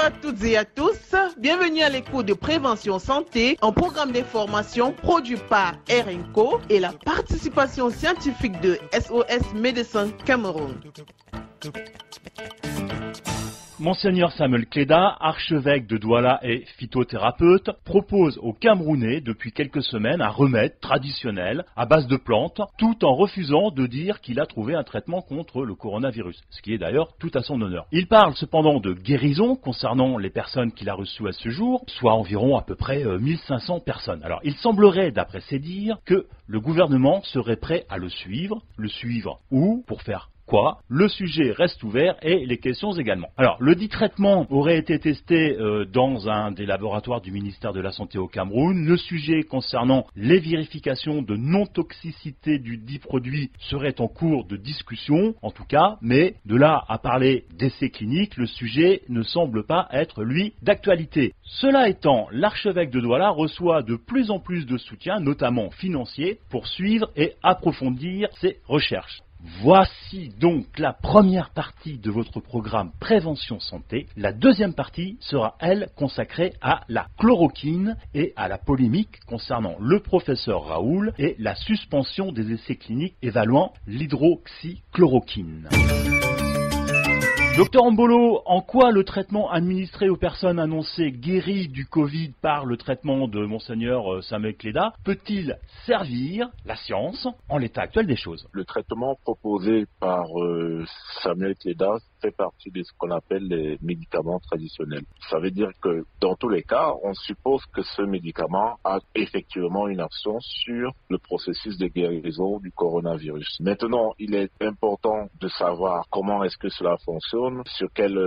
à toutes et à tous, bienvenue à l'écoute de Prévention Santé, un programme d'information produit par RNCO et la participation scientifique de SOS Médecins Cameroun. Monseigneur Samuel Kleda, archevêque de Douala et phytothérapeute, propose aux Camerounais depuis quelques semaines un remède traditionnel à base de plantes, tout en refusant de dire qu'il a trouvé un traitement contre le coronavirus, ce qui est d'ailleurs tout à son honneur. Il parle cependant de guérison concernant les personnes qu'il a reçues à ce jour, soit environ à peu près 1500 personnes. Alors il semblerait, d'après ses dires, que le gouvernement serait prêt à le suivre où, pour faire quoi? Le sujet reste ouvert et les questions également. Alors, le dit traitement aurait été testé dans un des laboratoires du ministère de la Santé au Cameroun. Le sujet concernant les vérifications de non-toxicité du dit produit serait en cours de discussion, en tout cas, mais de là à parler d'essais cliniques, le sujet ne semble pas être, lui, d'actualité. Cela étant, l'archevêque de Douala reçoit de plus en plus de soutien, notamment financier, pour suivre et approfondir ses recherches. Voici donc la première partie de votre programme Prévention Santé. La deuxième partie sera, elle, consacrée à la chloroquine et à la polémique concernant le professeur Raoul et la suspension des essais cliniques évaluant l'hydroxychloroquine. Docteur Mbolo, en quoi le traitement administré aux personnes annoncées guéries du Covid par le traitement de Monseigneur Samuel Kleda peut-il servir la science en l'état actuel des choses? Le traitement proposé par Samuel Kleda fait partie de ce qu'on appelle les médicaments traditionnels. Ça veut dire que dans tous les cas, on suppose que ce médicament a effectivement une action sur le processus de guérison du coronavirus. Maintenant, il est important de savoir comment est-ce que cela fonctionne, sur quelle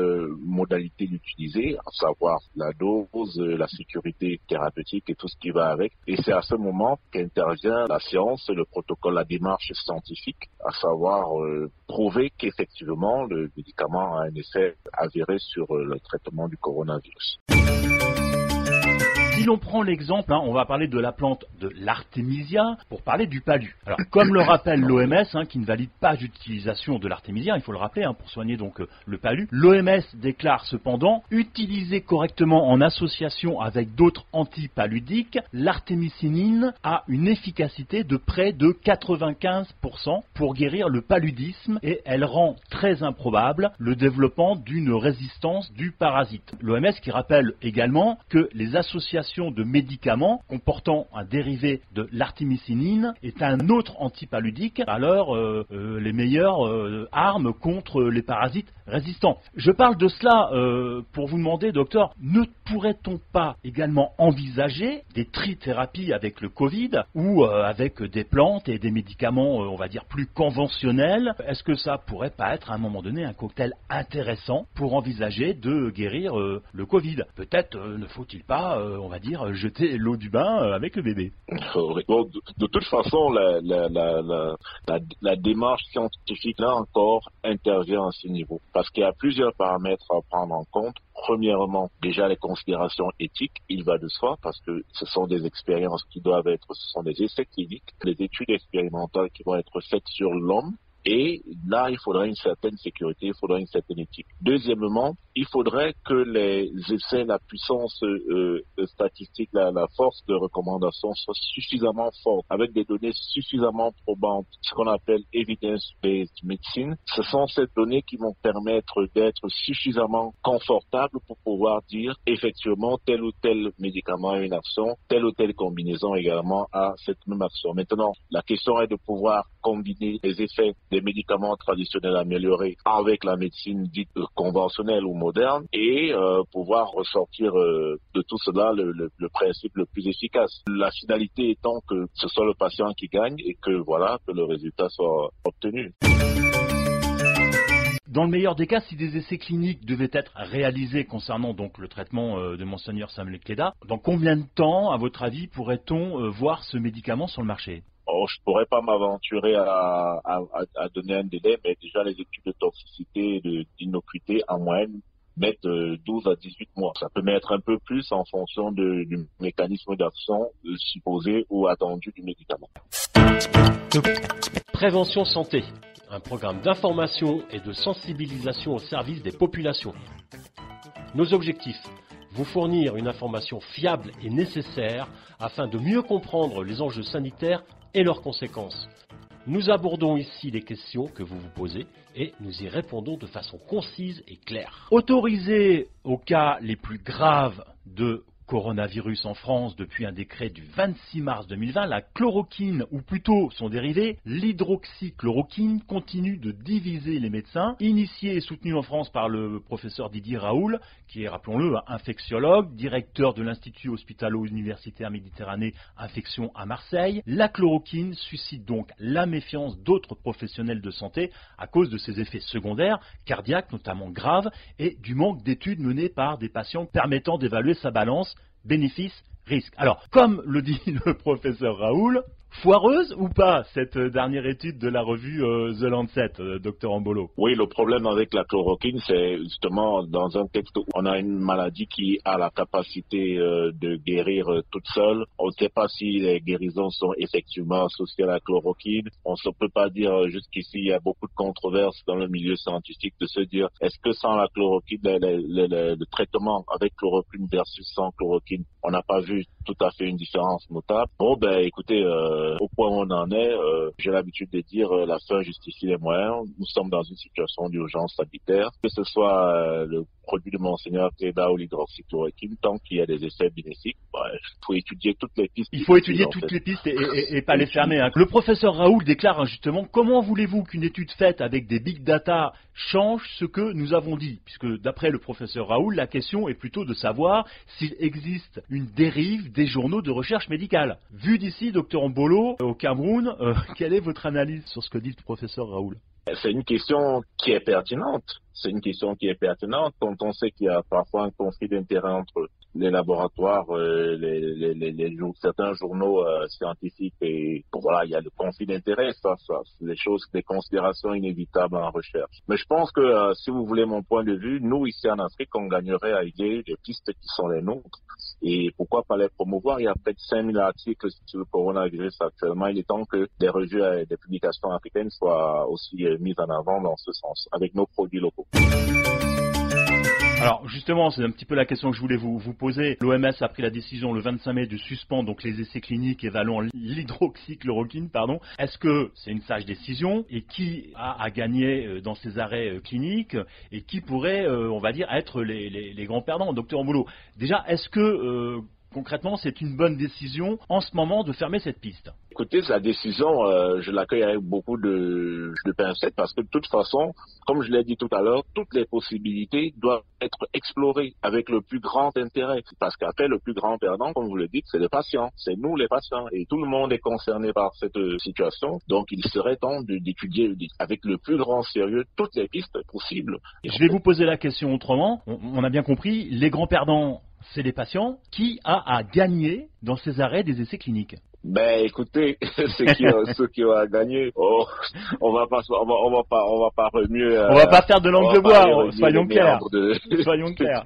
modalité l'utiliser, à savoir la dose, la sécurité thérapeutique et tout ce qui va avec. Et c'est à ce moment qu'intervient la science, le protocole, la démarche scientifique, à savoir prouver qu'effectivement le médicament a un effet avéré sur le traitement du coronavirus. Si l'on prend l'exemple, on va parler de la plante de l'artémisia pour parler du palu. Alors, comme le rappelle l'OMS, qui ne valide pas l'utilisation de l'artémisia, il faut le rappeler, pour soigner donc le palu, l'OMS déclare cependant, utilisé correctement en association avec d'autres antipaludiques, l'artémisinine a une efficacité de près de 95% pour guérir le paludisme et elle rend très improbable le développement d'une résistance du parasite. L'OMS qui rappelle également que les associations de médicaments comportant un dérivé de l'artémisinine est un autre antipaludique, alors les meilleures armes contre les parasites résistants. Je parle de cela pour vous demander, docteur, ne pourrait-on pas également envisager des trithérapies avec le Covid ou avec des plantes et des médicaments, on va dire, plus conventionnels? Est-ce que ça pourrait pas être à un moment donné un cocktail intéressant pour envisager de guérir le Covid? Peut-être ne faut-il pas, on va dire, jeter l'eau du bain avec le bébé. Bon, de toute façon, la démarche scientifique, là encore, intervient à ce niveau. Parce qu'il y a plusieurs paramètres à prendre en compte. Premièrement, déjà les considérations éthiques, il va de soi, parce que ce sont des expériences qui doivent être, ce sont des essais cliniques, des études expérimentales qui vont être faites sur l'homme. Et là, il faudra une certaine sécurité, il faudra une certaine éthique. Deuxièmement, il faudrait que les essais, la puissance statistique, la force de recommandation soit suffisamment forte, avec des données suffisamment probantes, ce qu'on appelle evidence-based medicine. Ce sont ces données qui vont permettre d'être suffisamment confortables pour pouvoir dire effectivement tel ou tel médicament a une action, telle ou telle combinaison également a cette même action. Maintenant, la question est de pouvoir combiner les effets des médicaments traditionnels améliorés avec la médecine dite conventionnelle ou moderne et pouvoir ressortir de tout cela le principe le plus efficace. La finalité étant que ce soit le patient qui gagne et que que le résultat soit obtenu. Dans le meilleur des cas, si des essais cliniques devaient être réalisés concernant donc le traitement de Monseigneur Samuel Kleda, dans combien de temps, à votre avis, pourrait-on voir ce médicament sur le marché? Je pourrais pas m'aventurer à donner un délai, mais déjà les études de toxicité et d'innocuité en moyenne mettent 12 à 18 mois. Ça peut mettre un peu plus en fonction du mécanisme d'action supposé ou attendu du médicament. Prévention santé, un programme d'information et de sensibilisation au service des populations. Nos objectifs: vous fournir une information fiable et nécessaire afin de mieux comprendre les enjeux sanitaires et leurs conséquences. Nous abordons ici les questions que vous vous posez et nous y répondons de façon concise et claire. Autorisé aux cas les plus graves de coronavirus en France depuis un décret du 26 mars 2020, la chloroquine, ou plutôt son dérivé, l'hydroxychloroquine, continue de diviser les médecins. Initié et soutenu en France par le professeur Didier Raoult, qui est, rappelons-le, infectiologue, directeur de l'Institut hospitalo-universitaire Méditerranée Infection à Marseille, la chloroquine suscite donc la méfiance d'autres professionnels de santé à cause de ses effets secondaires, cardiaques notamment graves, et du manque d'études menées par des patients permettant d'évaluer sa balance bénéfice-risque. Alors, comme le dit le professeur Raoult, foireuse ou pas cette dernière étude de la revue The Lancet, Dr Ambolo? Oui, le problème avec la chloroquine, c'est justement dans un texte où on a une maladie qui a la capacité de guérir toute seule. On ne sait pas si les guérisons sont effectivement associées à la chloroquine. On ne peut pas dire jusqu'ici, il y a beaucoup de controverses dans le milieu scientifique de se dire est-ce que sans la chloroquine, le traitement avec chloroquine versus sans chloroquine, on n'a pas vu tout à fait une différence notable. Bon, ben écoutez, au point où on en est, j'ai l'habitude de dire la fin justifie les moyens. Nous sommes dans une situation d'urgence sanitaire, que ce soit le produit de Monseigneur Cléda ou l'hydroxychloroquine, tant qu'il y a des effets bénéfiques, il faut étudier toutes les pistes. Il faut étudier toutes les pistes et pas les fermer. Hein. Le professeur Raoult déclare justement, comment voulez-vous qu'une étude faite avec des big data change ce que nous avons dit? Puisque d'après le professeur Raoult, la question est plutôt de savoir s'il existe une dérive des journaux de recherche médicale. Vu d'ici, docteur Ambolo, au Cameroun, quelle est votre analyse sur ce que dit le professeur Raoult? C'est une question qui est pertinente. C'est une question qui est pertinente quand on sait qu'il y a parfois un conflit d'intérêts entre les laboratoires, certains journaux scientifiques et voilà, il y a le conflit d'intérêts, ça, c'est des choses, des considérations inévitables en recherche. Mais je pense que si vous voulez mon point de vue, nous ici en Afrique, on gagnerait à idée des pistes qui sont les nôtres. Et pourquoi pas les promouvoir? Il y a peut-être 5000 articles sur le coronavirus actuellement. Il est temps que des revues et des publications africaines soient aussi mises en avant dans ce sens, avec nos produits locaux. Alors justement, c'est un petit peu la question que je voulais vous poser. L'OMS a pris la décision le 25 mai de suspendre donc les essais cliniques évaluant l'hydroxychloroquine. Est-ce que c'est une sage décision et qui a à gagner dans ces arrêts cliniques et qui pourrait, on va dire, être les grands perdants? Docteur Ambolo, déjà, est-ce que concrètement c'est une bonne décision en ce moment de fermer cette piste? Écoutez, la décision, je l'accueille avec beaucoup de pincettes parce que de toute façon, comme je l'ai dit tout à l'heure, toutes les possibilités doivent être explorées avec le plus grand intérêt. Parce qu'après, le plus grand perdant, comme vous le dites, c'est les patients. C'est nous les patients. Et tout le monde est concerné par cette situation. Donc, il serait temps d'étudier avec le plus grand sérieux toutes les pistes possibles. Je vais vous poser la question autrement. On a bien compris, les grands perdants, c'est les patients. Qui a à gagner dans ces arrêts des essais cliniques? Ben écoutez, ceux qui ont gagné, on va pas remuer. On va pas faire de langue de bois, soyons clairs. Soyons clairs.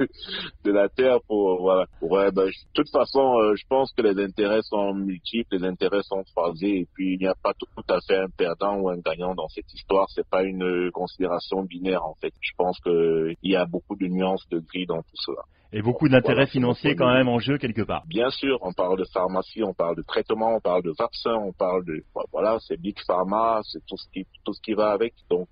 De la terre pour voilà. Ouais, ben, de toute façon, je pense que les intérêts sont multiples, les intérêts sont croisés et puis il n'y a pas tout à fait un perdant ou un gagnant dans cette histoire. C'est pas une considération binaire en fait. Je pense que il y a beaucoup de nuances de gris dans tout cela. Et beaucoup d'intérêts financiers quand même en jeu quelque part. Bien sûr, on parle de pharmacie, on parle de traitement, on parle de vaccin, on parle de voilà, c'est Big Pharma, c'est tout ce qui va avec. Donc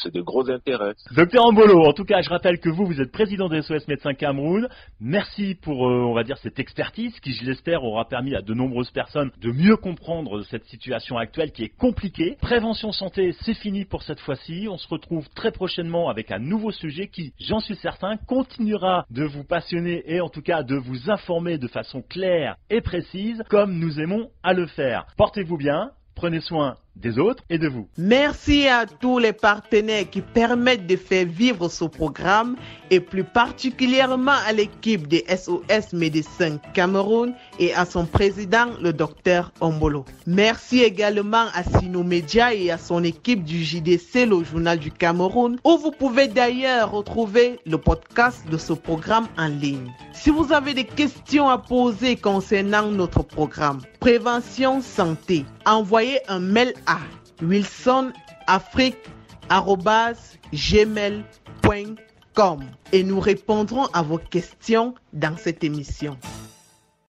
c'est de gros intérêts. Docteur Ambolo, en tout cas, je rappelle que vous êtes président de SOS Médecins Cameroun. Merci pour on va dire cette expertise qui, je l'espère, aura permis à de nombreuses personnes de mieux comprendre cette situation actuelle qui est compliquée. Prévention santé, c'est fini pour cette fois-ci. On se retrouve très prochainement avec un nouveau sujet qui, j'en suis certain, continuera de vous passionner et en tout cas de vous informer de façon claire et précise comme nous aimons à le faire. Portez-vous bien, prenez soin des autres et de vous. Merci à tous les partenaires qui permettent de faire vivre ce programme et plus particulièrement à l'équipe des SOS Médecins Cameroun et à son président, le docteur Ambolo. Merci également à Sino Media et à son équipe du JDC, le journal du Cameroun, où vous pouvez d'ailleurs retrouver le podcast de ce programme en ligne. Si vous avez des questions à poser concernant notre programme Prévention Santé, envoyez un mail à wilsonafrique@gmail.com. et nous répondrons à vos questions dans cette émission.